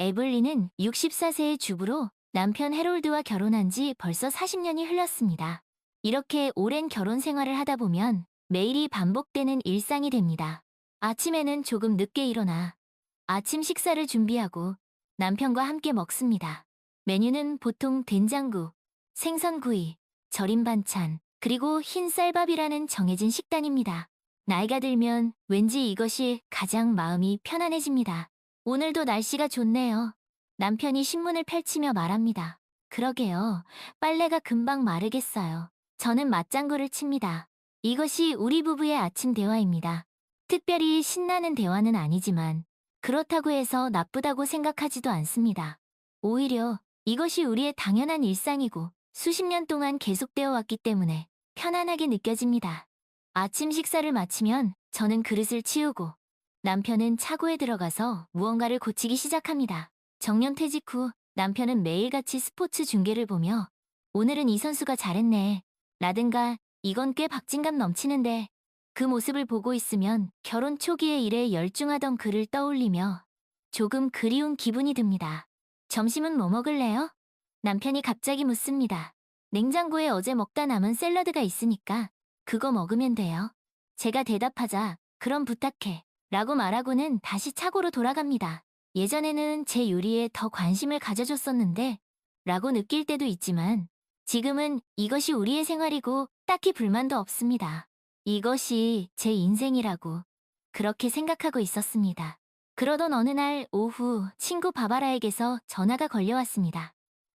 에블린은 64세의 주부로 남편 해롤드와 결혼한 지 벌써 40년이 흘렀습니다. 이렇게 오랜 결혼 생활을 하다 보면 매일이 반복되는 일상이 됩니다. 아침에는 조금 늦게 일어나 아침 식사를 준비하고 남편과 함께 먹습니다. 메뉴는 보통 된장국, 생선구이, 절임 반찬, 그리고 흰 쌀밥이라는 정해진 식단입니다. 나이가 들면 왠지 이것이 가장 마음이 편안해집니다. 오늘도 날씨가 좋네요. 남편이 신문을 펼치며 말합니다. 그러게요. 빨래가 금방 마르겠어요. 저는 맞장구를 칩니다. 이것이 우리 부부의 아침 대화입니다. 특별히 신나는 대화는 아니지만 그렇다고 해서 나쁘다고 생각하지도 않습니다. 오히려 이것이 우리의 당연한 일상이고 수십 년 동안 계속되어 왔기 때문에 편안하게 느껴집니다. 아침 식사를 마치면 저는 그릇을 치우고 남편은 차고에 들어가서 무언가를 고치기 시작합니다. 정년퇴직 후 남편은 매일같이 스포츠 중계를 보며 오늘은 이 선수가 잘했네. 라든가 이건 꽤 박진감 넘치는데 그 모습을 보고 있으면 결혼 초기의 일에 열중하던 그를 떠올리며 조금 그리운 기분이 듭니다. 점심은 뭐 먹을래요? 남편이 갑자기 묻습니다. 냉장고에 어제 먹다 남은 샐러드가 있으니까 그거 먹으면 돼요. 제가 대답하자 그럼 부탁해 라고 말하고는 다시 차고로 돌아갑니다. 예전에는 제 요리에 더 관심을 가져줬었는데 라고 느낄 때도 있지만 지금은 이것이 우리의 생활이고 딱히 불만도 없습니다. 이것이 제 인생이라고 그렇게 생각하고 있었습니다. 그러던 어느 날 오후 친구 바바라에게서 전화가 걸려왔습니다.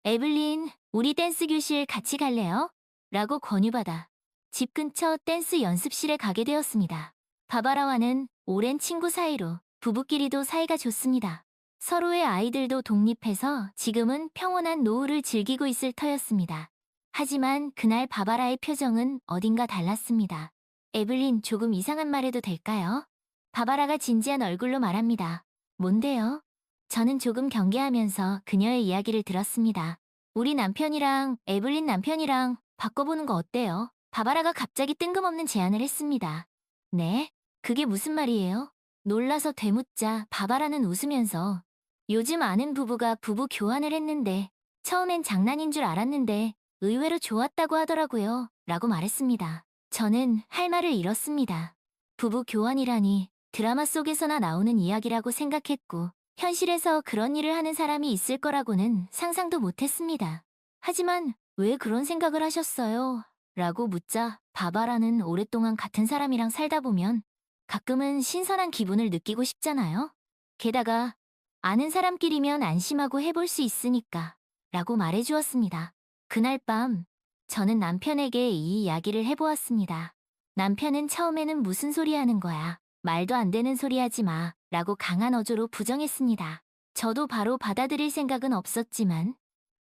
에블린, 우리 댄스 교실 같이 갈래요? 라고 권유받아 집 근처 댄스 연습실에 가게 되었습니다. 바바라와는 오랜 친구 사이로 부부끼리도 사이가 좋습니다. 서로의 아이들도 독립해서 지금은 평온한 노후를 즐기고 있을 터였습니다. 하지만 그날 바바라의 표정은 어딘가 달랐습니다. 에블린, 조금 이상한 말 해도 될까요? 바바라가 진지한 얼굴로 말합니다. 뭔데요? 저는 조금 경계하면서 그녀의 이야기를 들었습니다. 우리 남편이랑 에블린 남편이랑 바꿔보는 거 어때요? 바바라가 갑자기 뜬금없는 제안을 했습니다. 네? 그게 무슨 말이에요? 놀라서 되묻자 바바라는 웃으면서 요즘 아는 부부가 부부 교환을 했는데 처음엔 장난인 줄 알았는데 의외로 좋았다고 하더라고요. 라고 말했습니다. 저는 할 말을 잃었습니다. 부부 교환이라니 드라마 속에서나 나오는 이야기라고 생각했고 현실에서 그런 일을 하는 사람이 있을 거라고는 상상도 못했습니다. 하지만 왜 그런 생각을 하셨어요? 라고 묻자 바바라는 오랫동안 같은 사람이랑 살다 보면 가끔은 신선한 기분을 느끼고 싶잖아요. 게다가 아는 사람끼리면 안심하고 해볼 수 있으니까 라고 말해주었습니다. 그날 밤 저는 남편에게 이 이야기를 해보았습니다. 남편은 처음에는 무슨 소리 하는 거야. 말도 안 되는 소리 하지 마. 라고 강한 어조로 부정했습니다. 저도 바로 받아들일 생각은 없었지만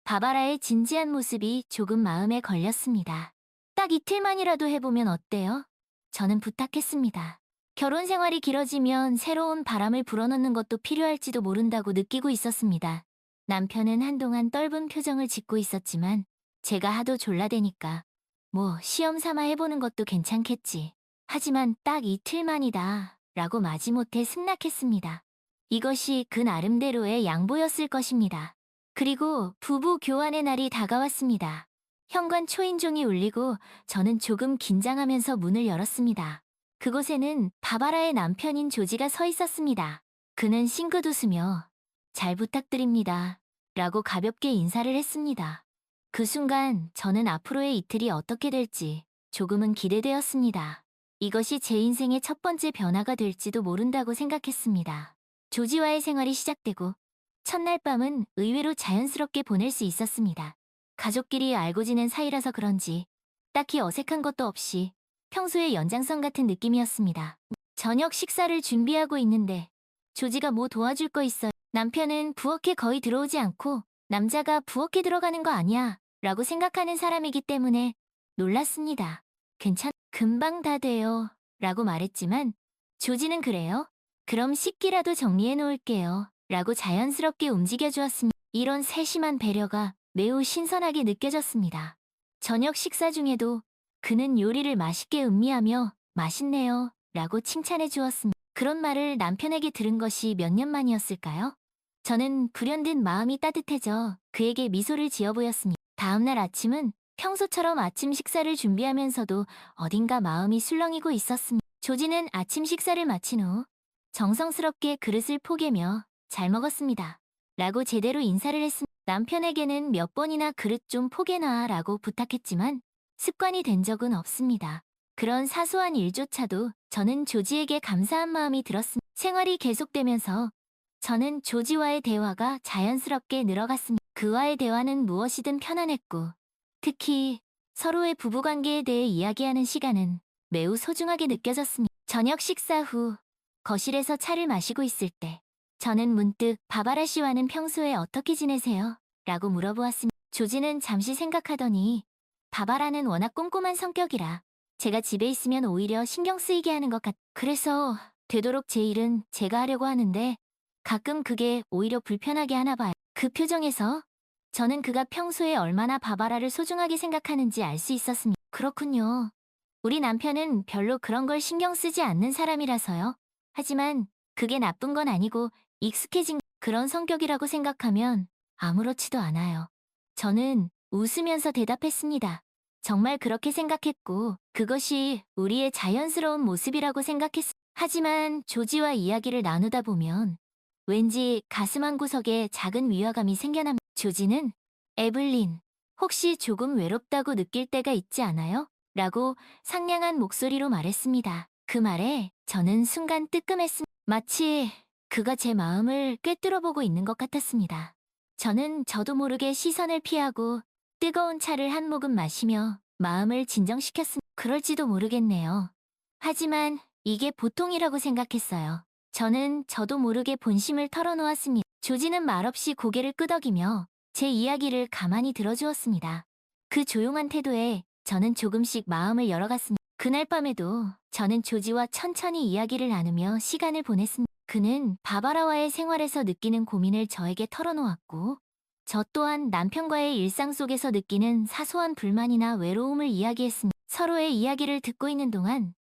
바바라의 진지한 모습이 조금 마음에 걸렸습니다. 딱 이틀만이라도 해보면 어때요? 저는 부탁했습니다. 결혼 생활이 길어지면 새로운 바람을 불어넣는 것도 필요할지도 모른다고 느끼고 있었습니다. 남편은 한동안 떫은 표정을 짓고 있었지만 제가 하도 졸라대니까 뭐 시험 삼아 해보는 것도 괜찮겠지. 하지만 딱 이틀만이다 라고 마지못해 승낙했습니다. 이것이 그 나름대로의 양보였을 것입니다. 그리고 부부 교환의 날이 다가왔습니다. 현관 초인종이 울리고 저는 조금 긴장하면서 문을 열었습니다. 그곳에는 바바라의 남편인 조지가 서 있었습니다. 그는 싱긋 웃으며 잘 부탁드립니다 라고 가볍게 인사를 했습니다. 그 순간 저는 앞으로의 이틀이 어떻게 될지 조금은 기대되었습니다. 이것이 제 인생의 첫 번째 변화가 될지도 모른다고 생각했습니다. 조지와의 생활이 시작되고 첫날 밤은 의외로 자연스럽게 보낼 수 있었습니다. 가족끼리 알고 지낸 사이라서 그런지 딱히 어색한 것도 없이 평소의 연장선 같은 느낌이었습니다. 저녁 식사를 준비하고 있는데 조지가 뭐 도와줄 거 있어요. 남편은 부엌에 거의 들어오지 않고 남자가 부엌에 들어가는 거 아니야 라고 생각하는 사람이기 때문에 놀랐습니다. 금방 다 돼요 라고 말했지만 조지는 그래요? 그럼 식기라도 정리해 놓을게요 라고 자연스럽게 움직여 주었습니다. 이런 세심한 배려가 매우 신선하게 느껴졌습니다. 저녁 식사 중에도 그는 요리를 맛있게 음미하며 맛있네요 라고 칭찬해 주었습니다. 그런 말을 남편에게 들은 것이 몇 년 만이었을까요? 저는 불현듯 마음이 따뜻해져 그에게 미소를 지어 보였습니다. 다음날 아침은 평소처럼 아침 식사를 준비하면서도 어딘가 마음이 술렁이고 있었습니다. 조지는 아침 식사를 마친 후 정성스럽게 그릇을 포개며 잘 먹었습니다. 라고 제대로 인사를 했습니다. 남편에게는 몇 번이나 그릇 좀 포개놔 라고 부탁했지만 습관이 된 적은 없습니다. 그런 사소한 일조차도 저는 조지에게 감사한 마음이 들었습니다. 생활이 계속되면서 저는 조지와의 대화가 자연스럽게 늘어갔습니다. 그와의 대화는 무엇이든 편안했고, 특히 서로의 부부관계에 대해 이야기하는 시간은 매우 소중하게 느껴졌습니다. 저녁 식사 후 거실에서 차를 마시고 있을 때 저는 문득 바바라 씨와는 평소에 어떻게 지내세요? 라고 물어보았습니다. 조지는 잠시 생각하더니 바바라는 워낙 꼼꼼한 성격이라 제가 집에 있으면 오히려 신경 쓰이게 하는 것 그래서 되도록 제 일은 제가 하려고 하는데 가끔 그게 오히려 불편하게 하나 봐요. 그 표정에서 저는 그가 평소에 얼마나 바바라를 소중하게 생각하는지 알 수 있었습니다. 그렇군요. 우리 남편은 별로 그런 걸 신경 쓰지 않는 사람이라서요. 하지만 그게 나쁜 건 아니고 익숙해진 그런 성격이라고 생각하면 아무렇지도 않아요. 저는 웃으면서 대답했습니다. 정말 그렇게 생각했고 그것이 우리의 자연스러운 모습이라고 생각했습니다. 하지만 조지와 이야기를 나누다 보면 왠지 가슴 한구석에 작은 위화감이 생겨납니다. 조지는 에블린, 혹시 조금 외롭다고 느낄 때가 있지 않아요? 라고 상냥한 목소리로 말했습니다. 그 말에 저는 순간 뜨끔했습니다. 마치 그가 제 마음을 꿰뚫어보고 있는 것 같았습니다. 저는 저도 모르게 시선을 피하고 뜨거운 차를 한 모금 마시며 마음을 진정시켰습니다. 그럴지도 모르겠네요. 하지만 이게 보통이라고 생각했어요. 저는 저도 모르게 본심을 털어놓았습니다. 조지는 말없이 고개를 끄덕이며 제 이야기를 가만히 들어주었습니다. 그 조용한 태도에 저는 조금씩 마음을 열어갔습니다. 그날 밤에도 저는 조지와 천천히 이야기를 나누며 시간을 보냈습니다. 그는 바바라와의 생활에서 느끼는 고민을 저에게 털어놓았고 저 또한 남편과의 일상 속에서 느끼는 사소한 불만이나 외로움을 이야기했습니다. 서로의 이야기를 듣고 있는 동안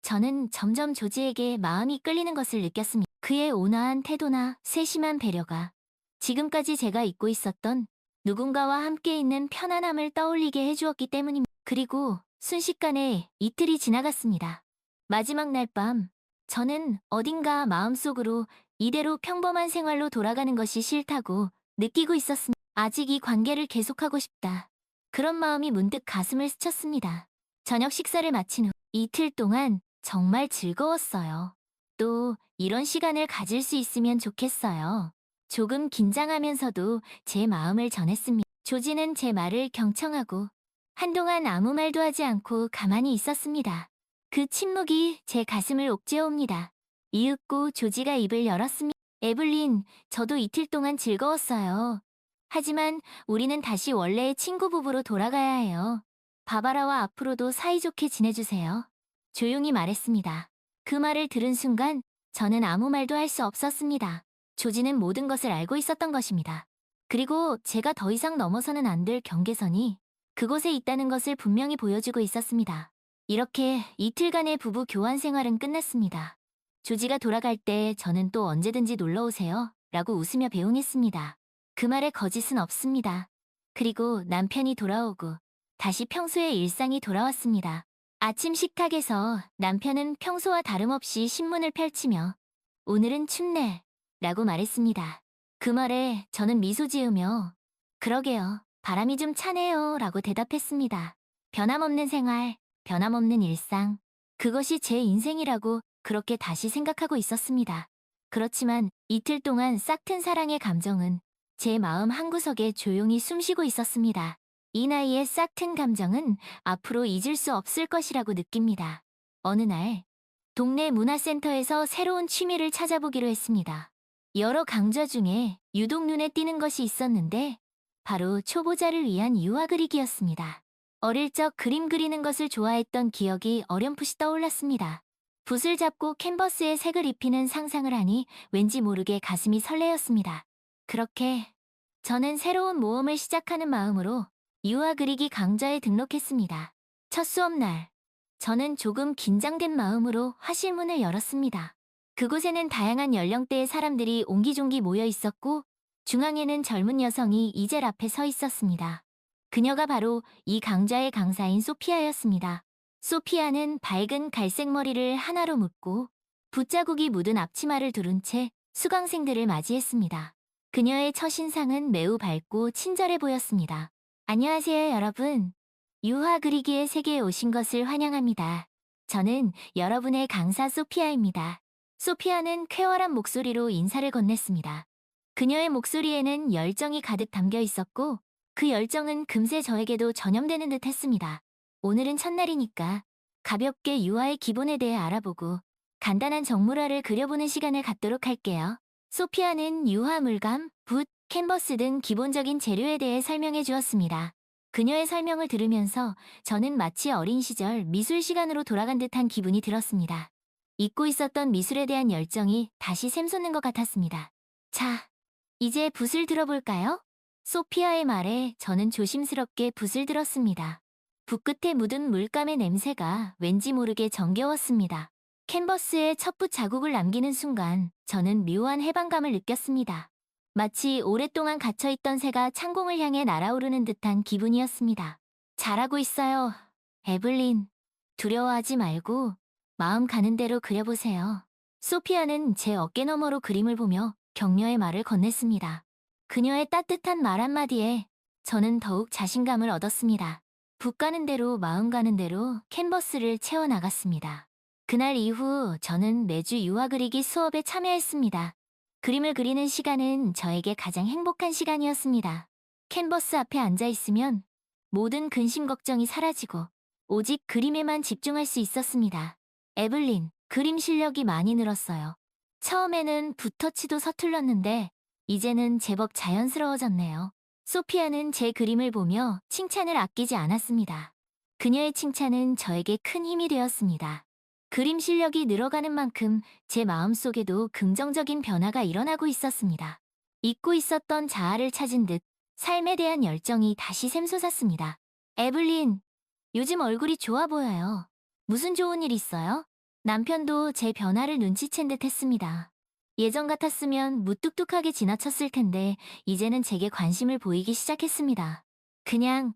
저는 점점 조지에게 마음이 끌리는 것을 느꼈습니다. 그의 온화한 태도나 세심한 배려가 지금까지 제가 잊고 있었던 누군가와 함께 있는 편안함을 떠올리게 해주었기 때문입니다. 그리고 순식간에 이틀이 지나갔습니다. 마지막 날 밤, 저는 어딘가 마음속으로 이대로 평범한 생활로 돌아가는 것이 싫다고 느끼고 있었습니다. 아직 이 관계를 계속하고 싶다. 그런 마음이 문득 가슴을 스쳤습니다. 저녁 식사를 마친 후 이틀 동안 정말 즐거웠어요. 또 이런 시간을 가질 수 있으면 좋겠어요. 조금 긴장하면서도 제 마음을 전했습니다. 조지는 제 말을 경청하고 한동안 아무 말도 하지 않고 가만히 있었습니다. 그 침묵이 제 가슴을 옥죄옵니다. 이윽고 조지가 입을 열었습니다. 에블린, 저도 이틀 동안 즐거웠어요. 하지만 우리는 다시 원래의 친구 부부로 돌아가야 해요. 바바라와 앞으로도 사이좋게 지내주세요. 조용히 말했습니다. 그 말을 들은 순간 저는 아무 말도 할 수 없었습니다. 조지는 모든 것을 알고 있었던 것입니다. 그리고 제가 더 이상 넘어서는 안 될 경계선이 그곳에 있다는 것을 분명히 보여주고 있었습니다. 이렇게 이틀간의 부부 교환 생활은 끝났습니다. 조지가 돌아갈 때 저는 또 언제든지 놀러 오세요. 라고 웃으며 배웅했습니다. 그 말에 거짓은 없습니다. 그리고 남편이 돌아오고 다시 평소의 일상이 돌아왔습니다. 아침 식탁에서 남편은 평소와 다름없이 신문을 펼치며 오늘은 춥네 라고 말했습니다. 그 말에 저는 미소 지으며 그러게요. 바람이 좀 차네요 라고 대답했습니다. 변함없는 생활, 변함없는 일상. 그것이 제 인생이라고 그렇게 다시 생각하고 있었습니다. 그렇지만 이틀 동안 싹튼 사랑의 감정은 제 마음 한구석에 조용히 숨쉬고 있었습니다. 이 나이에 싹튼 감정은 앞으로 잊을 수 없을 것이라고 느낍니다. 어느 날 동네 문화센터에서 새로운 취미를 찾아보기로 했습니다. 여러 강좌 중에 유독 눈에 띄는 것이 있었는데 바로 초보자를 위한 유화 그리기였습니다. 어릴 적 그림 그리는 것을 좋아했던 기억이 어렴풋이 떠올랐습니다. 붓을 잡고 캔버스에 색을 입히는 상상을 하니 왠지 모르게 가슴이 설레었습니다. 그렇게 저는 새로운 모험을 시작하는 마음으로 유화 그리기 강좌에 등록했습니다. 첫 수업날, 저는 조금 긴장된 마음으로 화실문을 열었습니다. 그곳에는 다양한 연령대의 사람들이 옹기종기 모여 있었고 중앙에는 젊은 여성이 이젤 앞에 서 있었습니다. 그녀가 바로 이 강좌의 강사인 소피아였습니다. 소피아는 밝은 갈색 머리를 하나로 묶고 붓자국이 묻은 앞치마를 두른 채 수강생들을 맞이했습니다. 그녀의 첫인상은 매우 밝고 친절해 보였습니다. 안녕하세요, 여러분. 유화 그리기의 세계에 오신 것을 환영합니다. 저는 여러분의 강사 소피아입니다. 소피아는 쾌활한 목소리로 인사를 건넸습니다. 그녀의 목소리에는 열정이 가득 담겨 있었고 그 열정은 금세 저에게도 전염되는 듯 했습니다. 오늘은 첫날이니까 가볍게 유화의 기본에 대해 알아보고 간단한 정물화를 그려보는 시간을 갖도록 할게요. 소피아는 유화 물감, 붓, 캔버스 등 기본적인 재료에 대해 설명해 주었습니다. 그녀의 설명을 들으면서 저는 마치 어린 시절 미술 시간으로 돌아간 듯한 기분이 들었습니다. 잊고 있었던 미술에 대한 열정이 다시 샘솟는 것 같았습니다. 자, 이제 붓을 들어볼까요? 소피아의 말에 저는 조심스럽게 붓을 들었습니다. 붓 끝에 묻은 물감의 냄새가 왠지 모르게 정겨웠습니다. 캔버스에 첫붓 자국을 남기는 순간 저는 묘한 해방감을 느꼈습니다. 마치 오랫동안 갇혀있던 새가 창공을 향해 날아오르는 듯한 기분이었습니다. 잘하고 있어요, 에블린. 두려워하지 말고 마음 가는 대로 그려보세요. 소피아는 제 어깨 너머로 그림을 보며 격려의 말을 건넸습니다. 그녀의 따뜻한 말 한마디에 저는 더욱 자신감을 얻었습니다. 붓 가는 대로 마음 가는 대로 캔버스를 채워나갔습니다. 그날 이후 저는 매주 유화 그리기 수업에 참여했습니다. 그림을 그리는 시간은 저에게 가장 행복한 시간이었습니다. 캔버스 앞에 앉아 있으면 모든 근심 걱정이 사라지고 오직 그림에만 집중할 수 있었습니다. 에블린, 그림 실력이 많이 늘었어요. 처음에는 붓터치도 서툴렀는데 이제는 제법 자연스러워졌네요. 소피아는 제 그림을 보며 칭찬을 아끼지 않았습니다. 그녀의 칭찬은 저에게 큰 힘이 되었습니다. 그림 실력이 늘어가는 만큼 제 마음속에도 긍정적인 변화가 일어나고 있었습니다. 잊고 있었던 자아를 찾은 듯 삶에 대한 열정이 다시 샘솟았습니다. 에블린, 요즘 얼굴이 좋아 보여요. 무슨 좋은 일 있어요? 남편도 제 변화를 눈치챈 듯 했습니다. 예전 같았으면 무뚝뚝하게 지나쳤을 텐데 이제는 제게 관심을 보이기 시작했습니다. 그냥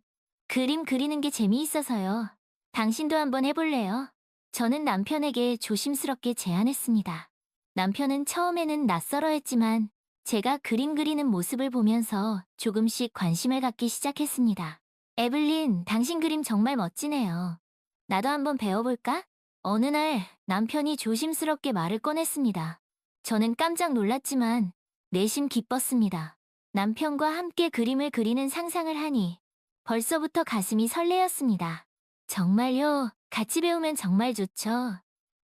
그림 그리는 게 재미있어서요. 당신도 한번 해볼래요? 저는 남편에게 조심스럽게 제안했습니다. 남편은 처음에는 낯설어했지만 제가 그림 그리는 모습을 보면서 조금씩 관심을 갖기 시작했습니다. 에블린, 당신 그림 정말 멋지네요. 나도 한번 배워볼까? 어느 날 남편이 조심스럽게 말을 꺼냈습니다. 저는 깜짝 놀랐지만 내심 기뻤습니다. 남편과 함께 그림을 그리는 상상을 하니 벌써부터 가슴이 설레었습니다. 정말요? 같이 배우면 정말 좋죠.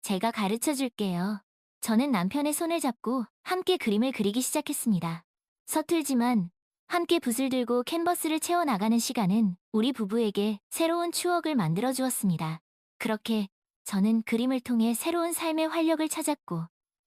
제가 가르쳐 줄게요. 저는 남편의 손을 잡고 함께 그림을 그리기 시작했습니다. 서툴지만 함께 붓을 들고 캔버스를 채워나가는 시간은 우리 부부에게 새로운 추억을 만들어 주었습니다. 그렇게 저는 그림을 통해 새로운 삶의 활력을 찾았고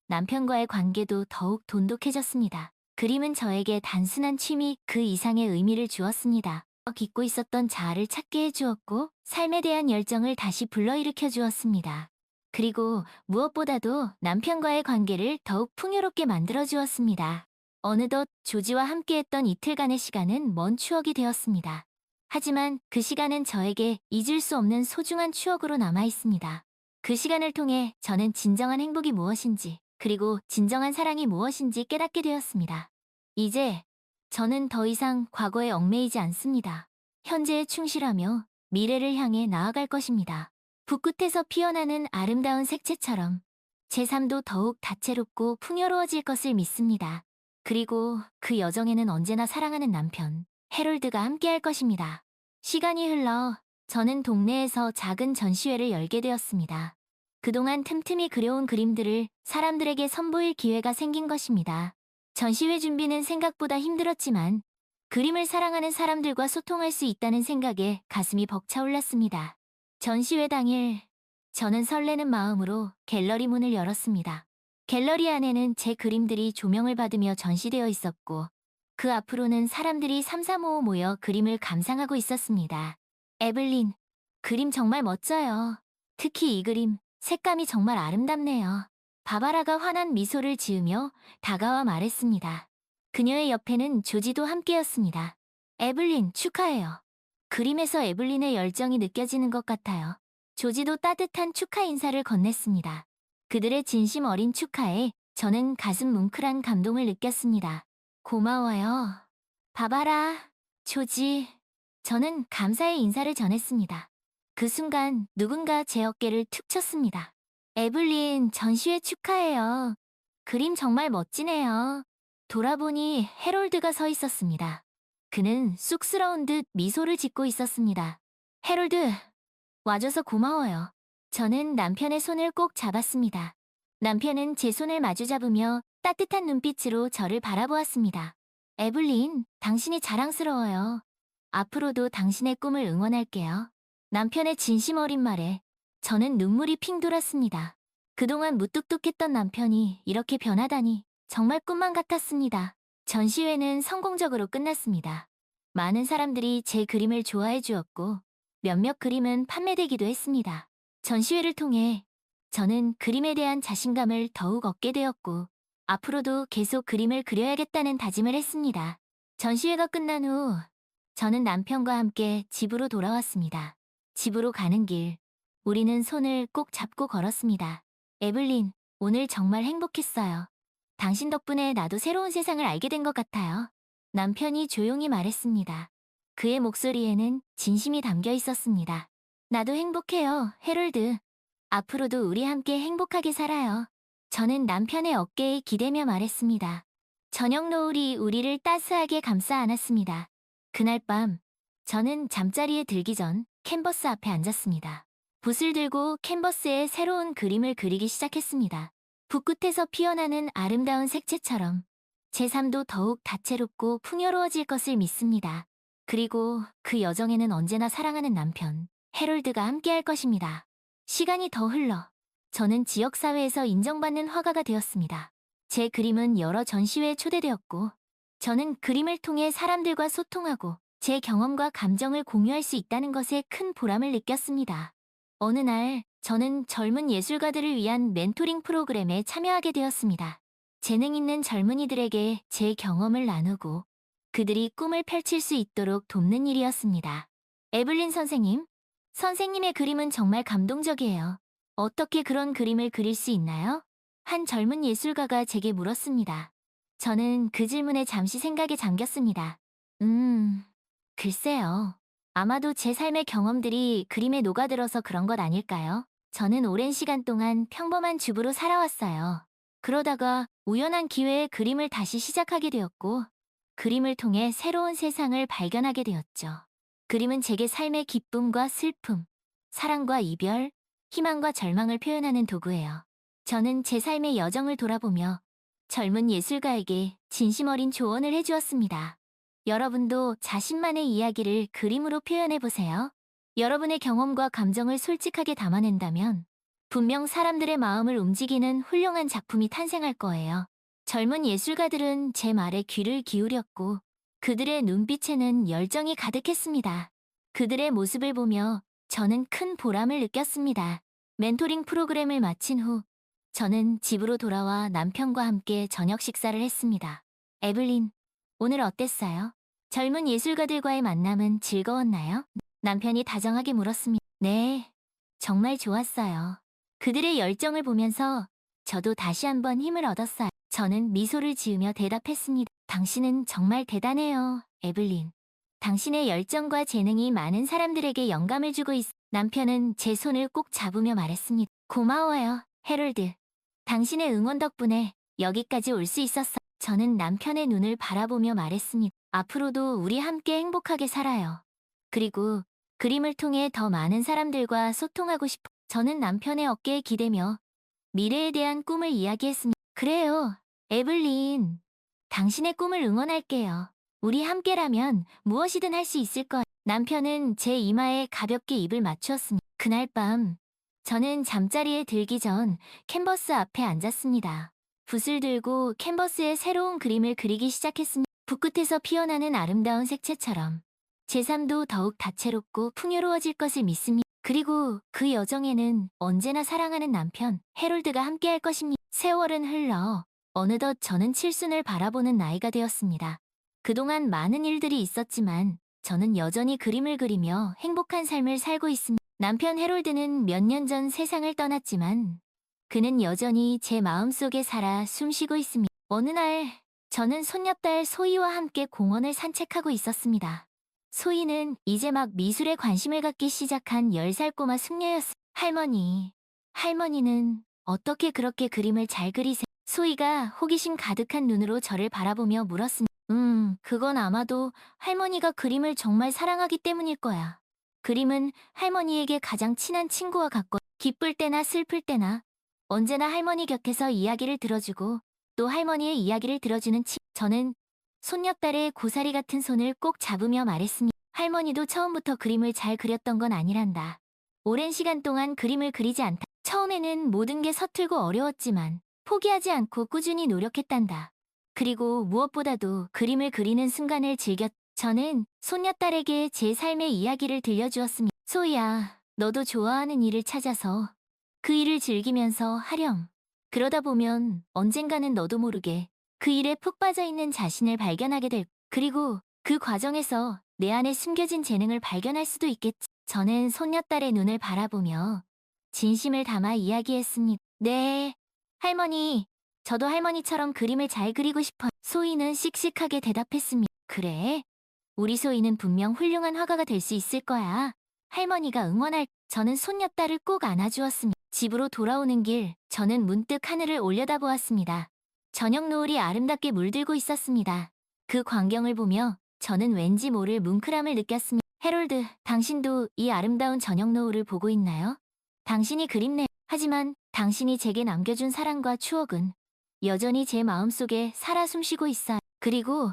남편과의 관계도 더욱 돈독해졌습니다. 그림은 저에게 단순한 취미 그 이상의 의미를 주었습니다. 잊고 있었던 자아를 찾게 해주었고 삶에 대한 열정을 다시 불러일으켜 주었습니다. 그리고 무엇보다도 남편과의 관계를 더욱 풍요롭게 만들어 주었습니다. 어느덧 조지와 함께했던 이틀간의 시간은 먼 추억이 되었습니다. 하지만 그 시간은 저에게 잊을 수 없는 소중한 추억으로 남아 있습니다. 그 시간을 통해 저는 진정한 행복이 무엇인지 그리고 진정한 사랑이 무엇인지 깨닫게 되었습니다. 이제 저는 더 이상 과거에 얽매이지 않습니다. 현재에 충실하며 미래를 향해 나아갈 것입니다. 붓끝에서 피어나는 아름다운 색채처럼 제 삶도 더욱 다채롭고 풍요로워질 것을 믿습니다. 그리고 그 여정에는 언제나 사랑하는 남편, 해롤드가 함께할 것입니다. 시간이 흘러 저는 동네에서 작은 전시회를 열게 되었습니다. 그동안 틈틈이 그려온 그림들을 사람들에게 선보일 기회가 생긴 것입니다. 전시회 준비는 생각보다 힘들었지만 그림을 사랑하는 사람들과 소통할 수 있다는 생각에 가슴이 벅차올랐습니다. 전시회 당일, 저는 설레는 마음으로 갤러리 문을 열었습니다. 갤러리 안에는 제 그림들이 조명을 받으며 전시되어 있었고 그 앞으로는 사람들이 삼삼오오 모여 그림을 감상하고 있었습니다. 에블린, 그림 정말 멋져요. 특히 이 그림, 색감이 정말 아름답네요. 바바라가 환한 미소를 지으며 다가와 말했습니다. 그녀의 옆에는 조지도 함께였습니다. 에블린, 축하해요. 그림에서 에블린의 열정이 느껴지는 것 같아요. 조지도 따뜻한 축하 인사를 건넸습니다. 그들의 진심 어린 축하에 저는 가슴 뭉클한 감동을 느꼈습니다. 고마워요. 봐봐라, 조지. 저는 감사의 인사를 전했습니다. 그 순간 누군가 제 어깨를 툭 쳤습니다. 에블린, 전시회 축하해요. 그림 정말 멋지네요. 돌아보니 해롤드가 서 있었습니다. 그는 쑥스러운 듯 미소를 짓고 있었습니다. 해롤드, 와줘서 고마워요. 저는 남편의 손을 꼭 잡았습니다. 남편은 제 손을 마주 잡으며 따뜻한 눈빛으로 저를 바라보았습니다. 에블린, 당신이 자랑스러워요. 앞으로도 당신의 꿈을 응원할게요. 남편의 진심 어린 말에 저는 눈물이 핑 돌았습니다. 그동안 무뚝뚝했던 남편이 이렇게 변하다니 정말 꿈만 같았습니다. 전시회는 성공적으로 끝났습니다. 많은 사람들이 제 그림을 좋아해 주었고 몇몇 그림은 판매되기도 했습니다. 전시회를 통해 저는 그림에 대한 자신감을 더욱 얻게 되었고 앞으로도 계속 그림을 그려야겠다는 다짐을 했습니다. 전시회가 끝난 후 저는 남편과 함께 집으로 돌아왔습니다. 집으로 가는 길, 우리는 손을 꼭 잡고 걸었습니다. 에블린, 오늘 정말 행복했어요. 당신 덕분에 나도 새로운 세상을 알게 된 것 같아요. 남편이 조용히 말했습니다. 그의 목소리에는 진심이 담겨 있었습니다. 나도 행복해요, 해롤드. 앞으로도 우리 함께 행복하게 살아요. 저는 남편의 어깨에 기대며 말했습니다. 저녁 노을이 우리를 따스하게 감싸 안았습니다. 그날 밤, 저는 잠자리에 들기 전 캔버스 앞에 앉았습니다. 붓을 들고 캔버스에 새로운 그림을 그리기 시작했습니다. 붓끝에서 피어나는 아름다운 색채처럼 제 삶도 더욱 다채롭고 풍요로워질 것을 믿습니다. 그리고 그 여정에는 언제나 사랑하는 남편, 해롤드가 함께할 것입니다. 시간이 더 흘러 저는 지역사회에서 인정받는 화가가 되었습니다. 제 그림은 여러 전시회에 초대되었고 저는 그림을 통해 사람들과 소통하고 제 경험과 감정을 공유할 수 있다는 것에 큰 보람을 느꼈습니다. 어느 날 저는 젊은 예술가들을 위한 멘토링 프로그램에 참여하게 되었습니다. 재능 있는 젊은이들에게 제 경험을 나누고 그들이 꿈을 펼칠 수 있도록 돕는 일이었습니다. 에블린 선생님, 선생님의 그림은 정말 감동적이에요. 어떻게 그런 그림을 그릴 수 있나요? 한 젊은 예술가가 제게 물었습니다. 저는 그 질문에 잠시 생각에 잠겼습니다. 글쎄요. 아마도 제 삶의 경험들이 그림에 녹아들어서 그런 것 아닐까요? 저는 오랜 시간 동안 평범한 주부로 살아왔어요. 그러다가 우연한 기회에 그림을 다시 시작하게 되었고, 그림을 통해 새로운 세상을 발견하게 되었죠. 그림은 제게 삶의 기쁨과 슬픔, 사랑과 이별, 희망과 절망을 표현하는 도구예요. 저는 제 삶의 여정을 돌아보며 젊은 예술가에게 진심 어린 조언을 해주었습니다. 여러분도 자신만의 이야기를 그림으로 표현해보세요. 여러분의 경험과 감정을 솔직하게 담아낸다면 분명 사람들의 마음을 움직이는 훌륭한 작품이 탄생할 거예요. 젊은 예술가들은 제 말에 귀를 기울였고 그들의 눈빛에는 열정이 가득했습니다. 그들의 모습을 보며 저는 큰 보람을 느꼈습니다. 멘토링 프로그램을 마친 후 저는 집으로 돌아와 남편과 함께 저녁 식사를 했습니다. 에블린, 오늘 어땠어요? 젊은 예술가들과의 만남은 즐거웠나요? 남편이 다정하게 물었습니다. 네, 정말 좋았어요. 그들의 열정을 보면서 저도 다시 한번 힘을 얻었어요. 저는 미소를 지으며 대답했습니다. 당신은 정말 대단해요, 에블린. 당신의 열정과 재능이 많은 사람들에게 영감을 주고 있어. 남편은 제 손을 꼭 잡으며 말했습니다. 고마워요, 해롤드. 당신의 응원 덕분에 여기까지 올 수 있었어. 저는 남편의 눈을 바라보며 말했습니다. 앞으로도 우리 함께 행복하게 살아요. 그리고 그림을 통해 더 많은 사람들과 소통하고 싶어. 저는 남편의 어깨에 기대며 미래에 대한 꿈을 이야기했습니다. 그래요, 에블린. 당신의 꿈을 응원할게요. 우리 함께라면 무엇이든 할 수 있을 거예요. 남편은 제 이마에 가볍게 입을 맞추었습니다. 그날 밤, 저는 잠자리에 들기 전 캔버스 앞에 앉았습니다. 붓을 들고 캔버스에 새로운 그림을 그리기 시작했습니다. 붓끝에서 피어나는 아름다운 색채처럼 제 삶도 더욱 다채롭고 풍요로워질 것을 믿습니다. 그리고 그 여정에는 언제나 사랑하는 남편, 해롤드가 함께할 것입니다. 세월은 흘러 어느덧 저는 칠순을 바라보는 나이가 되었습니다. 그동안 많은 일들이 있었지만 저는 여전히 그림을 그리며 행복한 삶을 살고 있습니다. 남편 해롤드는 몇 년 전 세상을 떠났지만 그는 여전히 제 마음속에 살아 숨쉬고 있습니다. 어느 날 저는 손녀딸 소희와 함께 공원을 산책하고 있었습니다. 소희는 이제 막 미술에 관심을 갖기 시작한 10살 꼬마 숙녀였습니다. 할머니는 어떻게 그렇게 그림을 잘 그리세요? 소희가 호기심 가득한 눈으로 저를 바라보며 물었습니다. 그건 아마도 할머니가 그림을 정말 사랑하기 때문일 거야. 그림은 할머니에게 가장 친한 친구와 같고 기쁠 때나 슬플 때나 언제나 할머니 곁에서 이야기를 들어주고 또 할머니의 이야기를 들어주는 저는 손녀딸의 고사리 같은 손을 꼭 잡으며 말했습니다. 할머니도 처음부터 그림을 잘 그렸던 건 아니란다. 오랜 시간 동안 그림을 그리지 않다. 처음에는 모든 게 서툴고 어려웠지만 포기하지 않고 꾸준히 노력했단다. 그리고 무엇보다도 그림을 그리는 순간을 저는 손녀딸에게 제 삶의 이야기를 들려주었습니다. 소희야, 너도 좋아하는 일을 찾아서 그 일을 즐기면서 하렴. 그러다 보면 언젠가는 너도 모르게 그 일에 푹 빠져 있는 자신을 발견하게 그리고 그 과정에서 내 안에 숨겨진 재능을 발견할 수도 있겠지. 저는 손녀딸의 눈을 바라보며 진심을 담아 이야기했습니다. 네, 할머니, 저도 할머니처럼 그림을 잘 그리고 싶어요. 소희는 씩씩하게 대답했습니다. 그래, 우리 소희는 분명 훌륭한 화가가 될 수 있을 거야. 할머니가 저는 손녀딸을 꼭 안아주었습니다. 집으로 돌아오는 길, 저는 문득 하늘을 올려다보았습니다. 저녁 노을이 아름답게 물들고 있었습니다. 그 광경을 보며 저는 왠지 모를 뭉클함을 느꼈습니다. 해롤드, 당신도 이 아름다운 저녁 노을을 보고 있나요? 당신이 그립네. 하지만 당신이 제게 남겨준 사랑과 추억은 여전히 제 마음속에 살아 숨쉬고 있어요. 그리고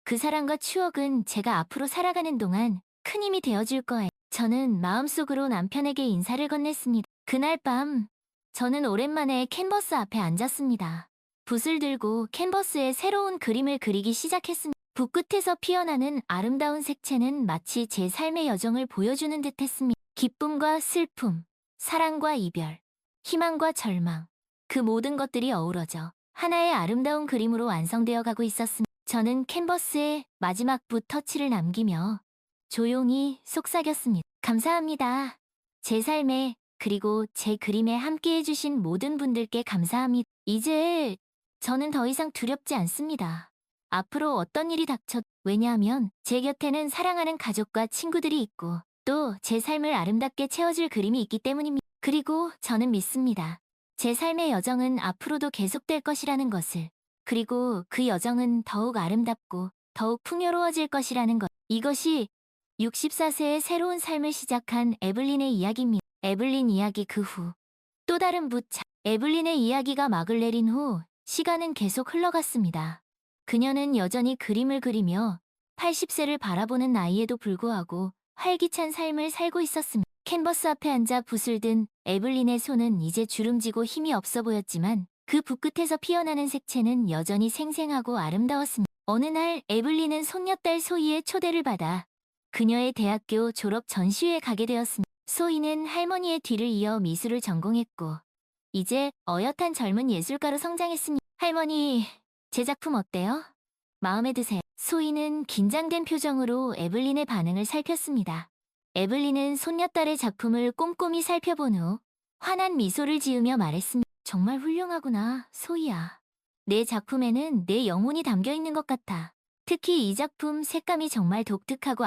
그 사랑과 추억은 제가 앞으로 살아가는 동안 큰 힘이 되어줄 거예요. 저는 마음속으로 남편에게 인사를 건넸습니다. 그날 밤, 저는 오랜만에 캔버스 앞에 앉았습니다. 붓을 들고 캔버스에 새로운 그림을 그리기 시작했습니다. 붓 끝에서 피어나는 아름다운 색채는 마치 제 삶의 여정을 보여주는 듯했습니다. 기쁨과 슬픔, 사랑과 이별, 희망과 절망, 그 모든 것들이 어우러져 하나의 아름다운 그림으로 완성되어 가고 있었습니다. 저는 캔버스에 마지막 붓 터치를 남기며 조용히 속삭였습니다. 감사합니다. 제 삶에 그리고 제 그림에 함께해 주신 모든 분들께 감사합니다. 이제 저는 더 이상 두렵지 않습니다. 앞으로 어떤 일이 왜냐하면 제 곁에는 사랑하는 가족과 친구들이 있고 또 제 삶을 아름답게 채워줄 그림이 있기 때문입니다. 그리고 저는 믿습니다. 제 삶의 여정은 앞으로도 계속될 것이라는 것을. 그리고 그 여정은 더욱 아름답고 더욱 풍요로워질 것이라는 것. 이것이 64세의 새로운 삶을 시작한 에블린의 이야기입니다. 에블린 이야기 그 후. 또 다른 에블린의 이야기가 막을 내린 후 시간은 계속 흘러갔습니다. 그녀는 여전히 그림을 그리며 80세를 바라보는 나이에도 불구하고 활기찬 삶을 살고 있었습니다. 캔버스 앞에 앉아 붓을 든 에블린의 손은 이제 주름지고 힘이 없어 보였지만 그 붓 끝에서 피어나는 색채는 여전히 생생하고 아름다웠습니다. 어느 날 에블린은 손녀딸 소희의 초대를 받아 그녀의 대학교 졸업 전시회에 가게 되었습니다. 소희는 할머니의 뒤를 이어 미술을 전공했고 이제 어엿한 젊은 예술가로 성장했습니다. 할머니, 제 작품 어때요? 마음에 드세요? 소희는 긴장된 표정으로 에블린의 반응을 살폈습니다. 에블린은 손녀딸의 작품을 꼼꼼히 살펴본 후 환한 미소를 지으며 말했습니다. 정말 훌륭하구나, 소희야. 내 작품에는 내 영혼이 담겨 있는 것 같아. 특히 이 작품 색감이 정말 독특하고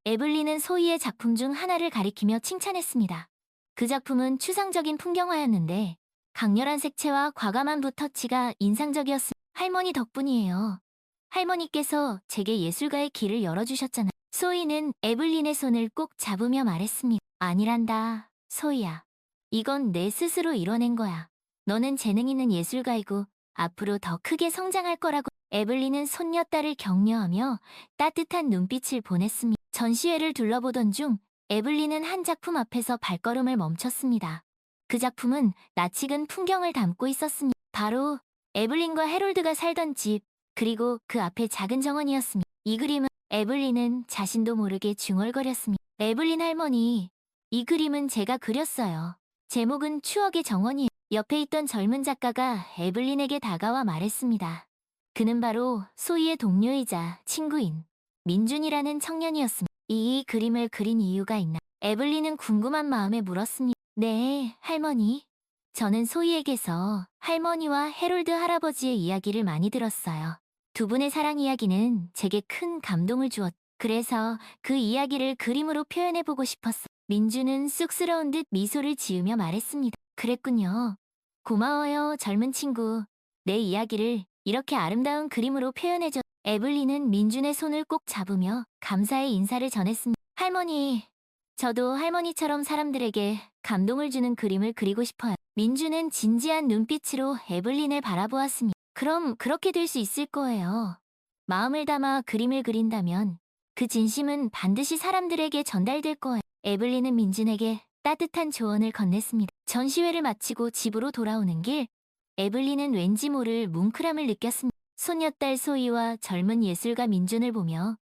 에블린은 소희의 작품 중 하나를 가리키며 칭찬했습니다. 그 작품은 추상적인 풍경화였는데 강렬한 색채와 과감한 붓터치가 인상적이었습니다. 할머니 덕분이에요. 할머니께서 제게 예술가의 길을 열어주셨잖아. 소희는 에블린의 손을 꼭 잡으며 말했습니다. 아니란다, 소희야. 이건 내 스스로 이뤄낸 거야. 너는 재능 있는 예술가이고 앞으로 더 크게 성장할 거라고. 에블린은 손녀딸을 격려하며 따뜻한 눈빛을 보냈습니다. 전시회를 둘러보던 중 에블린은 한 작품 앞에서 발걸음을 멈췄습니다. 그 작품은 낯익은 풍경을 담고 있었습니다. 바로 에블린과 해롤드가 살던 집, 그리고 그 앞에 작은 정원이었습니다. 이 그림은 에블린은 자신도 모르게 중얼거렸습니다. 에블린 할머니, 이 그림은 제가 그렸어요. 제목은 추억의 정원이에요. 옆에 있던 젊은 작가가 에블린에게 다가와 말했습니다. 그는 바로 소희의 동료이자 친구인 민준이라는 청년이었습니다. 이 그림을 그린 이유가 있나? 에블린은 궁금한 마음에 물었습니다. 네, 할머니. 저는 소희에게서 할머니와 해롤드 할아버지의 이야기를 많이 들었어요. 두 분의 사랑 이야기는 제게 큰 감동을 주었. 그래서 그 이야기를 그림으로 표현해보고 싶었어. 민주는 쑥스러운 듯 미소를 지으며 말했습니다. 그랬군요. 고마워요, 젊은 친구. 내 이야기를 이렇게 아름다운 그림으로 표현해줘. 에블린은 민준의 손을 꼭 잡으며 감사의 인사를 전했습니다. 할머니, 저도 할머니처럼 사람들에게 감동을 주는 그림을 그리고 싶어요. 민준은 진지한 눈빛으로 에블린을 바라보았습니다. 그럼 그렇게 될 수 있을 거예요. 마음을 담아 그림을 그린다면 그 진심은 반드시 사람들에게 전달될 거예요. 에블린은 민준에게 따뜻한 조언을 건넸습니다. 전시회를 마치고 집으로 돌아오는 길, 에블린은 왠지 모를 뭉클함을 느꼈습니다. 손녀딸 소희와 젊은 예술가 민준을 보며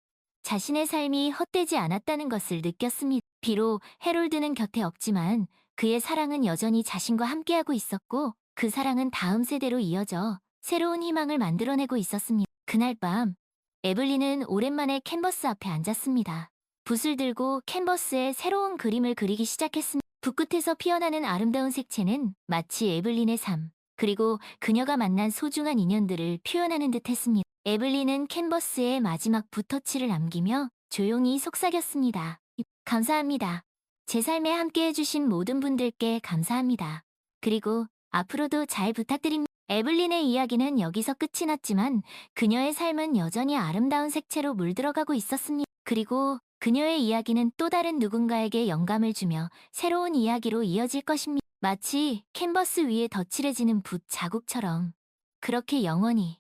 자신의 삶이 헛되지 않았다는 것을 느꼈습니다. 비록 해롤드는 곁에 없지만 그의 사랑은 여전히 자신과 함께하고 있었고 그 사랑은 다음 세대로 이어져 새로운 희망을 만들어내고 있었습니다. 그날 밤, 에블린은 오랜만에 캔버스 앞에 앉았습니다. 붓을 들고 캔버스에 새로운 그림을 그리기 시작했습니다. 붓끝에서 피어나는 아름다운 색채는 마치 에블린의 삶, 그리고 그녀가 만난 소중한 인연들을 표현하는 듯 했습니다. 에블린은 캔버스에 마지막 붓터치를 남기며 조용히 속삭였습니다. 감사합니다. 제 삶에 함께 해주신 모든 분들께 감사합니다. 그리고 앞으로도 잘 부탁드립니다. 에블린의 이야기는 여기서 끝이 났지만 그녀의 삶은 여전히 아름다운 색채로 물들어가고 있었습니다. 그리고 그녀의 이야기는 또 다른 누군가에게 영감을 주며 새로운 이야기로 이어질 것입니다. 마치 캔버스 위에 덧칠해지는 붓 자국처럼 그렇게 영원히